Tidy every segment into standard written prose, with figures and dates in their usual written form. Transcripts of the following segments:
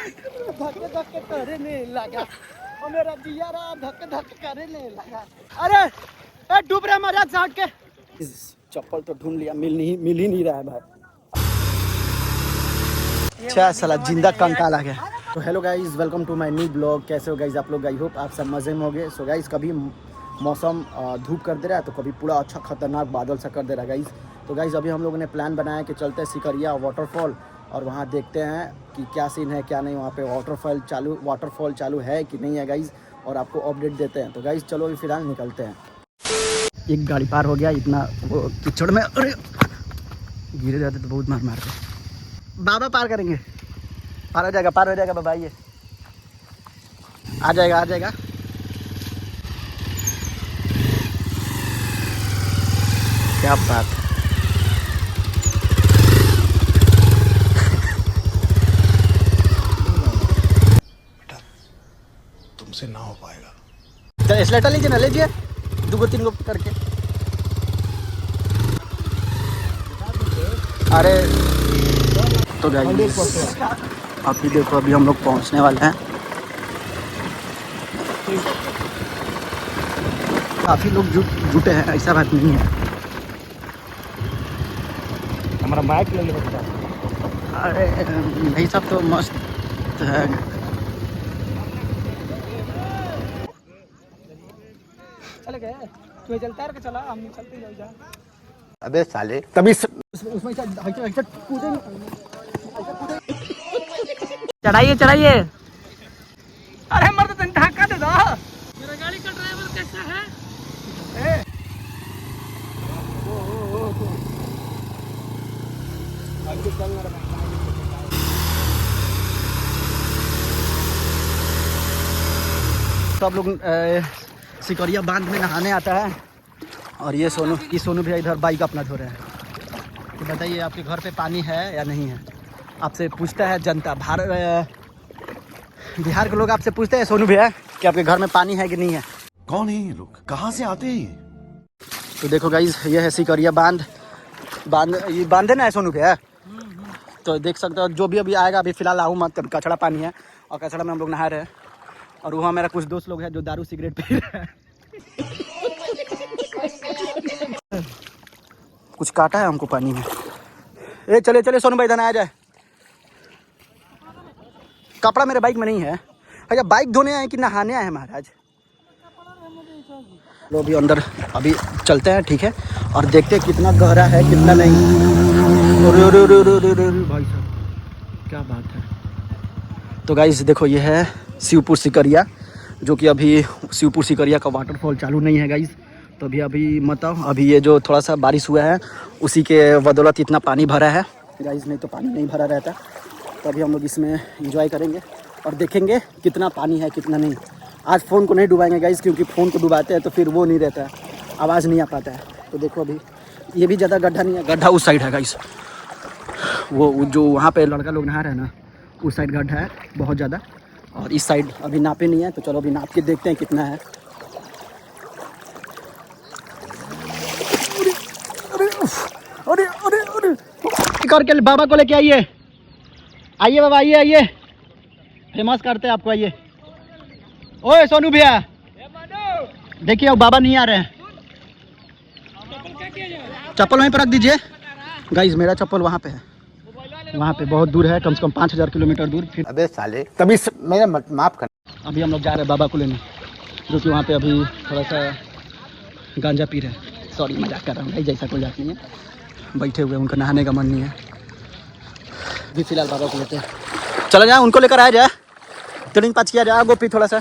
धक्के धक्के करने लगा और मेरा जियारा धक्के धक्के करने लगा। अरे डूब रहा मजा झाट के। चप्पल तो ढूंढ लिया, मिल ही नहीं रहा है भाई। अच्छा साला जिंदा कंकाल आ गया। तो hello guys, welcome to my new blog. कैसे हो गाइज आप लोग? आई होप आप सब मजे में होंगे। सो गाइज कभी मौसम धूप कर दे रहा है तो कभी पूरा अच्छा खतरनाक बादल सा कर दे रहा है गाइज। तो गाइज अभी हम लोगों ने प्लान बनाया कि चलते हैं सिकरिया वाटरफॉल और वहाँ देखते हैं कि क्या सीन है क्या नहीं, वहाँ पे वाटरफॉल चालू है कि नहीं है गाइज, और आपको अपडेट देते हैं। तो गाइज चलो अभी फिलहाल निकलते हैं। एक गाड़ी पार हो गया, इतना वो कीचड़ में अरे गिरे जाते तो बहुत मार मारते। बाबा पार करेंगे, पार हो जाएगा बाबा। ये आ जाएगा। क्या बात है। तुमसे ना हो पाएगा। चल स्लेटर लीजिए ना, लीजिए 2-3 गो करके। अरे तो गाइस अभी देखो, अभी हम लोग पहुंचने वाले हैं। काफ़ी लोग जुटे हैं, ऐसा बात नहीं है। हमारा माइक ले लो। अरे भाई सब तो मस्त है। चले गए तू चलता है, चला हम चलते जाओ जा। अबे साले तभी उसमें चढ़ाइए। अरे मर्द तन ढाका दे दो। मेरा गाड़ी का ड्राइवर कैसा है? सब लोग सिकरिया बांध में नहाने आता है और ये सोनू भैया इधर बाइक अपना धो रहे हैं। तो बताइए आपके घर पे पानी है या नहीं है? आपसे पूछता है जनता, बिहार के लोग आपसे पूछते हैं सोनू भैया कि आपके घर में पानी है कि नहीं है। कौन है ये लोग, कहाँ से आते हैं? तो देखो गाइज, ये है सिकरिया बांध ये बांधे ना है सोनू भैया। तो देख सकते हो जो भी अभी आएगा, अभी फिलहाल आऊँ मत, कचड़ा पानी है और कचड़ा में हम लोग नहा रहे हैं। और वहाँ मेरा कुछ दोस्त लोग हैं जो दारू सिगरेट पी रहे हैं। कुछ काटा है हमको पानी में। ए चले सोनू भाई इधर आ जाए। कपड़ा मेरे बाइक में नहीं है। अच्छा बाइक धोने आए कि नहाने आए हैं महाराज? लो अभी अंदर अभी चलते हैं, ठीक है, और देखते हैं कितना गहरा है कितना नहीं। भाई साहब क्या बात है। तो गाइस देखो, ये है शिवपुर सिकरिया, जो कि अभी शिवपुर सिकरिया का वाटरफॉल चालू नहीं है गाइस। तो अभी मतलब अभी ये जो थोड़ा सा बारिश हुआ है उसी के बदौलत इतना पानी भरा है गाइस, नहीं तो पानी नहीं भरा रहता। तो अभी हम लोग इसमें एंजॉय करेंगे और देखेंगे कितना पानी है कितना नहीं। आज फ़ोन को नहीं डुबाएंगे गाइस, क्योंकि फ़ोन को डुबाते हैं तो फिर वो नहीं रहता है, आवाज़ नहीं आ पाता है। तो देखो अभी ये भी ज़्यादा गड्ढा नहीं है, गड्ढा उस साइड है गाइस। वो जो वहाँ पे लड़का लोग नहा रहे हैं ना, उस साइड गड्ढा है बहुत ज़्यादा, और इस साइड अभी नापे नहीं है। तो चलो अभी नाप के देखते हैं कितना है। अरे करके बाबा को लेके आइए बाबा, आइए फेमस करते हैं आपको। आइए ओए सोनू भैया, देखिए अब बाबा नहीं आ रहे हैं। चप्पल वहीं पर रख दीजिए गाइस, मेरा चप्पल वहाँ पे है, वहाँ पे बहुत दूर है, कम से कम 5000 किलोमीटर दूर। फिर अबे साले तभी मेरा माफ कर। अभी हम लोग जा रहे हैं बाबा को लेने, जो कि वहाँ पे अभी थोड़ा सा गांजा पी रहे हैं। सॉरी मजाक कर रहा हूँ भाई, जैसा कोई बात नहीं है, बैठे हुए उनका नहाने का मन नहीं है। अभी फिलहाल बाबा को लेते हैं, चला जाए उनको लेकर आया जाए, 3-5 किया जाए गोपी थोड़ा सा।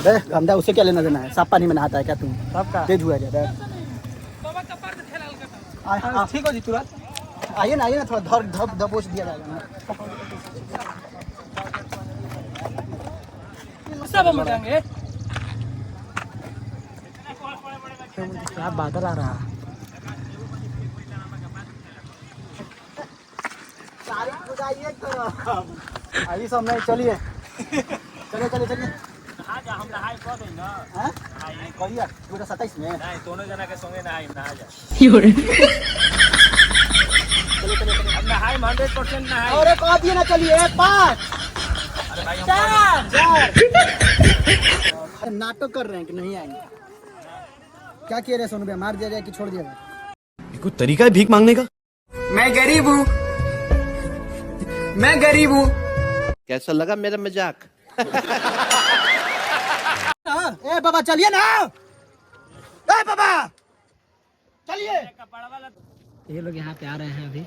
गंदा उसे क्या लेना देना है, साफ पानी में नहाता है क्या तुम? तेज हुआ जाता है। ठीक हो जी, तुरंत आइए ना थोड़ा धपोच दिया जाएगा ना। क्या बादल आ रहा है। आइए सब नहीं, चलिए चलिए। हम नहाए कब ना? हां कहिया 27 में नहीं, दोनों जना के संगे नहाए नहा जा। 100% ना है। और एक और दिए ना, चलिए 5 4 नाटक कर रहे हैं कि नहीं आएंगे। क्या किए रहे सोनू भैया, मार दिया जाए कि छोड़ दिया जाए? कोई तरीका है भीख मांगने का? मैं गरीब हूँ, मैं गरीब हूँ। कैसा लगा मेरा मजाक? ए बाबा चलिए ना, ए बाबा चलिए। ये लोग यहाँ पे आ रहे हैं अभी।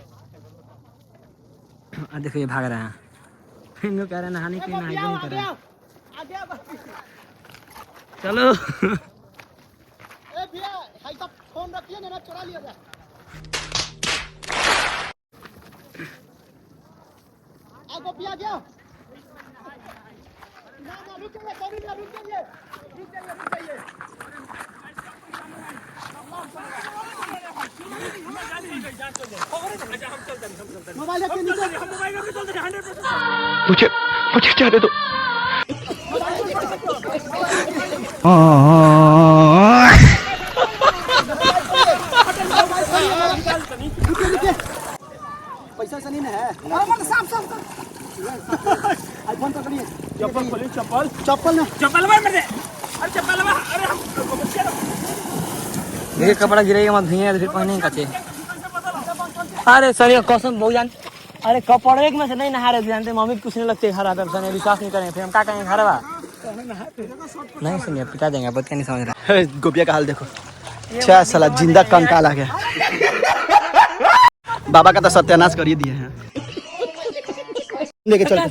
देखो ये भाग रहे हैं, इन लोग कह रहे हैं नहाने के लिए, नहाने नहीं कर रहे हैं। चलो फोन रखिए ना, चुरा लिया जाए। गोपिया गया ना, रुक जाइए, रुक जाइए, रुक जाइए, रुक जाइए। मोबाइल रख के नीचे, मुझे जाने दो। पैसा सनी है। आईफोन पकड़िए, चप्पल ना, देखिए कपड़ा गिरेगा मत, भीगे तो फिर पहने का चाहिए। अरे सर कसम बहुत जान, अरे कपड़े में से नहीं नहा रहे जानते, मम्मी कुछ नहीं लगते घर आता, सर विश्वास नहीं करेंगे, फिर हम क्या करेंगे घर बा नहीं सुनिए, पिटा देंगे, बात क्या नहीं समझ रहा। गोपिया का हाल देखो, अच्छा साला जिंदा कंकाल आ गया। बाबा का तो सत्यानाश कर ही दिए हैं। लेके चल,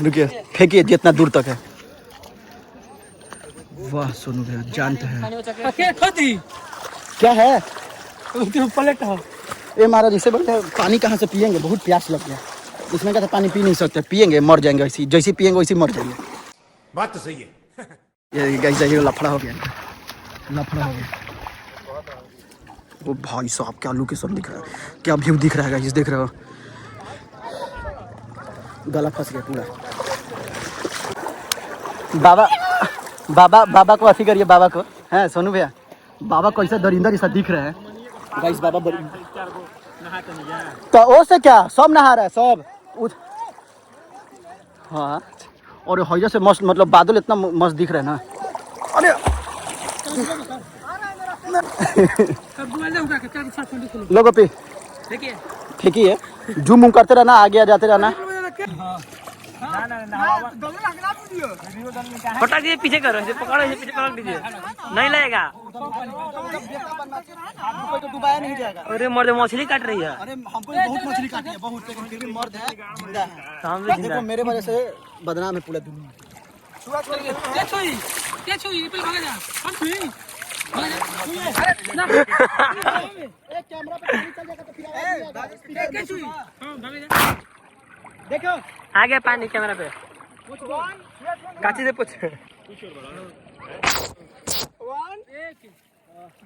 रुकिए, फेंकिए जितना दूर तक है। वाह सोनू भैया जानते हैं क्या है पलट हो। ये महाराज, इससे बोलते पानी कहाँ से पियेंगे, बहुत प्यास लग गया। इसमें क्या था, पानी पी नहीं सकते, पियेंगे मर जाएंगे, ऐसी जैसे पियेंगे वैसे मर जाएंगे। बात तो सही है। ये लफड़ा हो गया, लफड़ा हो गया। वो भाई साहब क्या लोकेशन दिख रहा है, क्या व्यू दिख रहा है गाइस, देख रहे हो? गला फंस गया पूरा। बाबा को अथी करिए, बाबा को है सोनू भैया, बाबा को ऐसा दरिंदर ऐसा दिख रहा है गाइस। बाबा तो ओ से क्या सब नहा रहा है सब। हाँ, और हौजा से मस्त, मतलब बादल इतना मस्त दिख रहा है ना। अरे लोगों पे फेंकी है, जूम उम करते रहना, आगे आ जाते रहना। फटा दीजिए, पीछे करो, इसे पकड़ो, इसे पीछे पकड़ दीजिए, नहीं लगेगा। डुबाया नहीं जाएगा। अरे मर्द मछली काट रही है। अरे हमको बहुत मछली काटी है, बहुत, लेकिन फिर भी मर्द है, जिंदा है। तो हम भी जिंदा देखो मेरे वजह से बदनाम है पूरा दुनिया। देखो आ गया पानी कैमरा पे, काची से पूछ। 1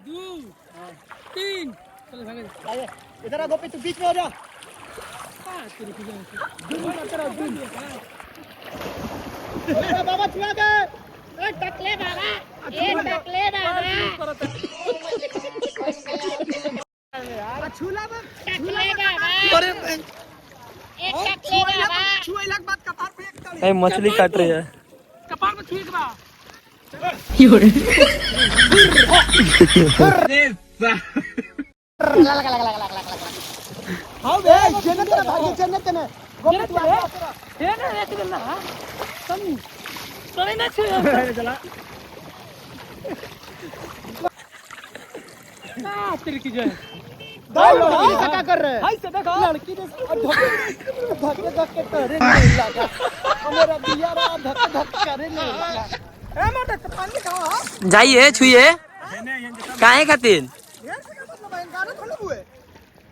2 3 इधर आ गोपी, तू बीच में हो जा। बाबा छुआ दे, टकले बाबा, टकले बाबा छूला बा, टकले बाबा, अरे टकले बाबा छुआ लग बात कपार पे एक तले। ए मछली काट रही है, कपार में छुई के बा। हां बे जन्नत है भाई, जन्नत है। गोपी तू आ ये ना रेत करना कम चले ना छुआ चला ना तेरे की जय। भाई क्या कर रहे हैं, भाई से देखो लड़की ने धक्के धक्के करे नहीं लगा, हमारा दिया रहा धक्के धक्के करे नहीं लगा। ए मोटा पानी खाओ, जाइए छुइए काहे खातिर।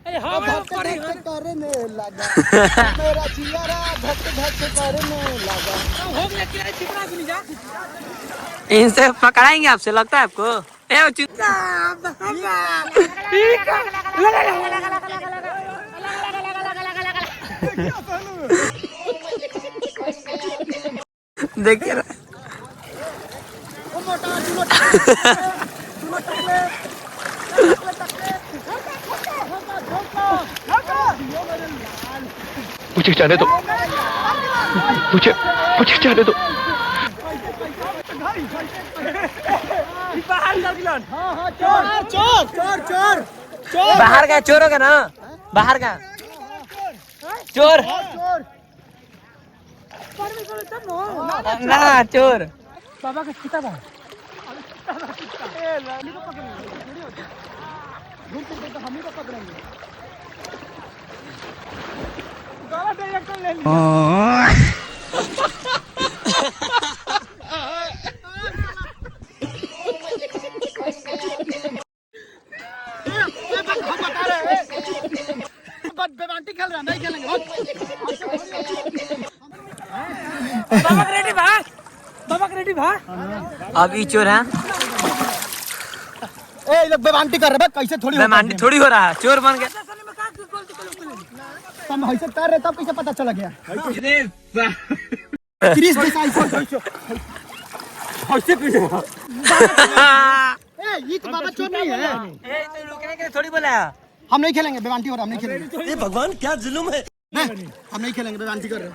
अरे हां धक्के धक्के करे नहीं लगा, मेरा दिया रहा धक्के धक्के करे नहीं लगा। हो गया क्या, चिपड़ा भी नहीं जा। इनसे पकड़ाएंगे आपसे, लगता है आपको? ए देखिए ना, मुझे जाने दो, मुझे मुझे जाने दो। बाहर का चोर होगा ना, बाहर का चोर ना, चोर बाबा का किताब है। बेबांटी खेल रहा है, नहीं खेलेंगे। बाबा रेडी भा, बाबा रेडी भा। अब ये चोर है, ए लोग बेबांटी कर रहे हैं, कैसे थोड़ी बेमानी थोड़ी हो रहा है, चोर बन गया। तुम ऐसे कर रहे तब कैसे पता चला गया? क्रिस जैसा ऐसे ए ये तो बाबा चोर नहीं है। ए तो रुकने के लिए थोड़ी बोला है। हम नहीं खेलेंगे, बेबांटी हो रहा, हम नहीं खेलेंगे। ये भगवान क्या जुल्म है। हम नहीं खेलेंगे, बेबांटी कर रहे हैं।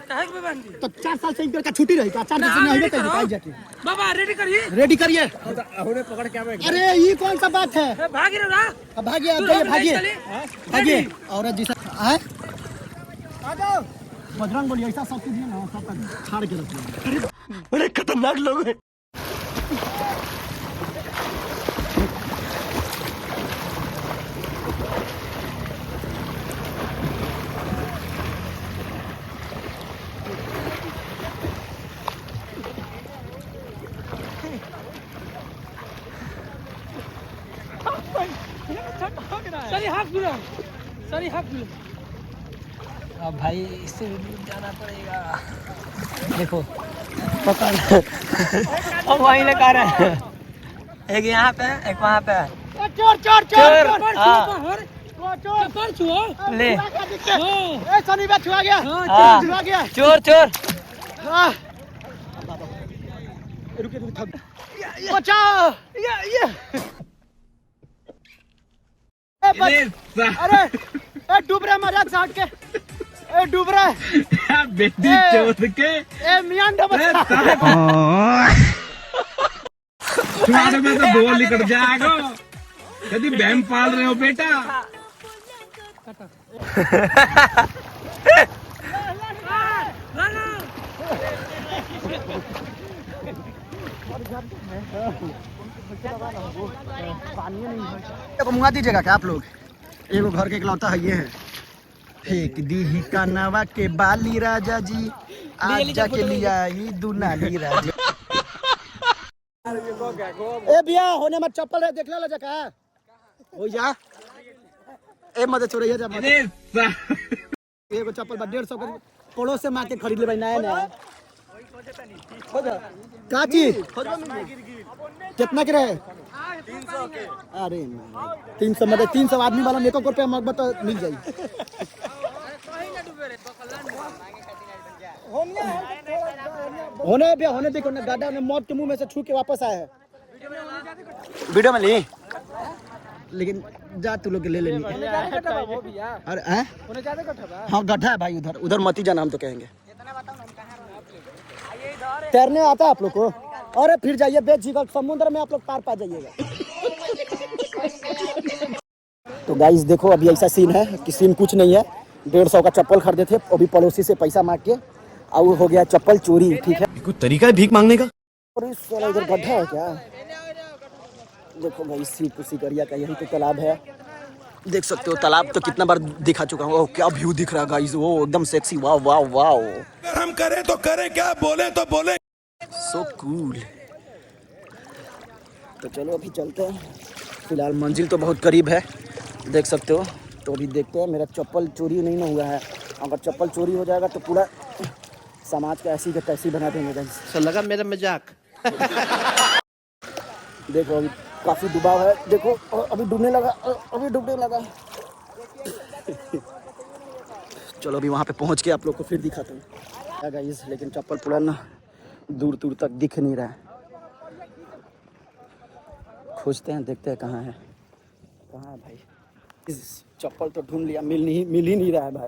तो 4 साल से इनका का छुट्टी रही, 4 दिन से नहीं होगा कहीं जाके। बाबा रेडी करिए, रेडी करिए। पकड़ के आवे। अरे ये कौन सा बात है? भागिए ना, अब भागिए, भागिए भागिए। औरत जैसा है, आ जाओ। बजरंग बोलिए ऐसा सब कीजिए ना, सब छाड़ के रखिए। बड़े खतरनाक लोग हैं। अब भाई इससे दूर जाना पड़ेगा। देखो पकड़, अब वहीं लगा रहा है, एक यहाँ पे एक वहाँ पे। चोर चोर चोर ले सनी बैठ छुआ गया, हाँ। छुआ गया। चोर चोर रुके रुके थक बचाओ। ये अरे ए डूब रहा, मजाक से हट के। ए डूब रहा है बेटी चोर के। ए मियां बचा, तुम्हारे में तो बोल निकल जाएगा। यदि बहन पाल रहे हो बेटा। मंगा दीजिएगा क्या आप लोग? एगो घर के इकलौता है ये है। फेंक दी ही कानवा के बाली राजा जी, आज जाके लिया ही दुनाली राजा। ए भैया होने मत, चप्पल है देख ला जका हो जा। ए मत छोड़िए जब एगो चप्पल बा 150 के पड़ोस से मार के खरीद ले भाई, नया नया। का चीज कितना के रहे? 300 के। अरे 300 मतलब 300 आदमी वाला मेको को रुपया मगबत तो मिल जाई। होने भी होने देखो ना, गाड़ा ने मौत के मुंह में से छू के वापस आया है। वीडियो में ली, लेकिन जा तू लोग ले लेनी। अरे हैं? हाँ गड्ढा है भाई, उधर उधर मत ही जाना, हम तो कहेंगे। तैरने आता है आप लोग को? अरे फिर जाइए बेझिझक समुद्र में, आप लोग पार पा जाइएगा। तो गाइस देखो अभी ऐसा सीन है कि सीन कुछ नहीं है। 150 का चप्पल खरीदे थे, अभी पड़ोसी से पैसा मांग के और हो गया चप्पल चोरी। ठीक है, कोई तरीका है भीख मांगने का? और इस वाला इधर गड्ढा है क्या? देखो भाई सिकरिया का यही तो तालाब है, देख सकते हो। तालाब तो कितना बार दिखा चुका हूँ। क्या व्यू दिख रहा है गाइस, वो एकदम सेक्सी। वाह वाह वाह, अगर हम करें तो करें क्या, बोले तो बोले। So cool. तो चलो अभी चलते हैं, फिलहाल मंजिल तो बहुत करीब है, देख सकते हो। तो अभी देखते हैं, मेरा चप्पल चोरी नहीं ना हुआ है। अगर चप्पल चोरी हो जाएगा तो पूरा समाज का ऐसी का तैसी बना देंगे गाइस। तो लगा मेरा मजाक। देखो अभी काफी डुबाव है, देखो अभी डूबने लगा, अभी डूबने लगा। चलो अभी वहाँ पे पहुँच के आप लोग को फिर दिखाता हूँ गाइस। लेकिन चप्पल पूरा ना दूर दूर तक दिख नहीं रहा है। खोजते हैं, देखते हैं कहाँ है, कहाँ है भाई। इस चप्पल तो ढूंढ लिया, मिल ही नहीं रहा है भाई।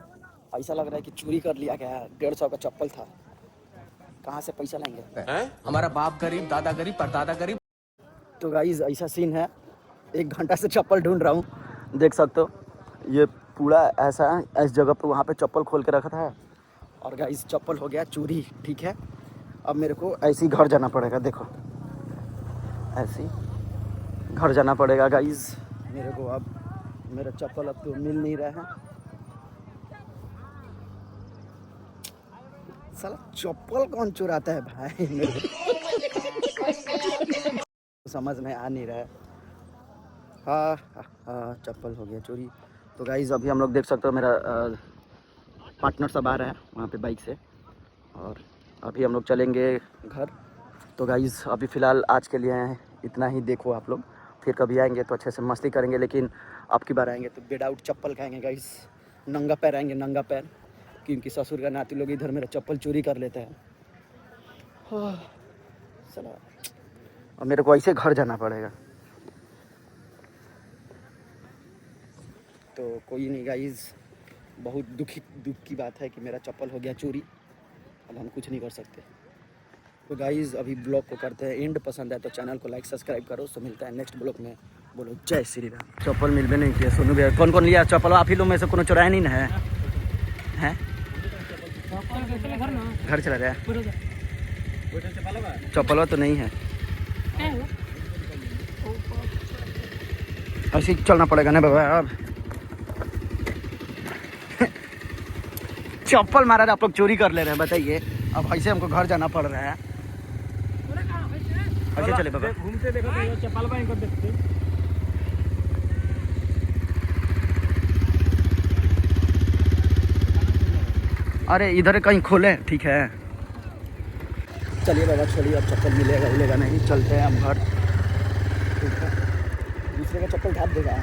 ऐसा लग रहा है कि चोरी कर लिया गया है। 150 का चप्पल था, कहाँ से पैसा लाएंगे? हमारा बाप गरीब, दादा गरीब, परदादा गरीब। तो गाइज ऐसा सीन है, 1 घंटा से चप्पल ढूंढ रहा हूँ, देख सकते हो। ये पूरा ऐसा इस जगह पे वहाँ पे चप्पल खोल के रखा था और गाइज चप्पल हो गया चोरी। ठीक है, अब मेरे को ऐसे ही घर जाना पड़ेगा। देखो ऐसे ही घर जाना पड़ेगा गाइज मेरे को। अब मेरा चप्पल अब तो मिल नहीं रहा है। साला चप्पल कौन चुराता है भाई मेरे समझ में आ नहीं रहा है। हाँ चप्पल हो गया चोरी। तो गाइज अभी हम लोग देख सकते हो मेरा पार्टनर सब आ रहा है वहाँ पे बाइक से और अभी हम लोग चलेंगे घर। तो गाइज अभी फ़िलहाल आज के लिए इतना ही। देखो आप लोग फिर कभी आएंगे तो अच्छे से मस्ती करेंगे, लेकिन अब की बार आएंगे तो विदाउट चप्पल खाएंगे गाइज। नंगा पैर आएंगे, नंगा पैर, क्योंकि ससुर का नाती लोग इधर मेरा चप्पल चोरी कर लेते हैं। चलो अब मेरे को ऐसे घर जाना पड़ेगा। तो कोई नहीं गाइज, बहुत दुख की बात है कि मेरा चप्पल हो गया चोरी। अब हम कुछ नहीं कर सकते। तो गाइज अभी ब्लॉग को करते हैं एंड। पसंद है तो चैनल को लाइक सब्सक्राइब करो। सो मिलता है नेक्स्ट ब्लॉग में। बोलो जय श्री राम। चप्पल मिल भी नहीं किया सोनू भैया। कौन कौन लिया चप्पल? आप ही लोग में से कोनो चुराया नहीं ना है? घर चला गया चप्पल तो नहीं है। ऐसे ही चलना पड़ेगा ना बाबा। अब चप्पल मारा आप लोग चोरी कर ले रहे हैं, बताइए। अब ऐसे हमको घर जाना पड़ रहा है। ऐसे चले बाबा, घूमते देखो तो चप्पल बाइन कर देखते। अरे इधर कहीं खोले, ठीक है। चलिए बाबा छोड़िए, अब चप्पल मिलेगा नहीं, चलते हैं हम घर। दूसरे का चप्पल ढाप देगा।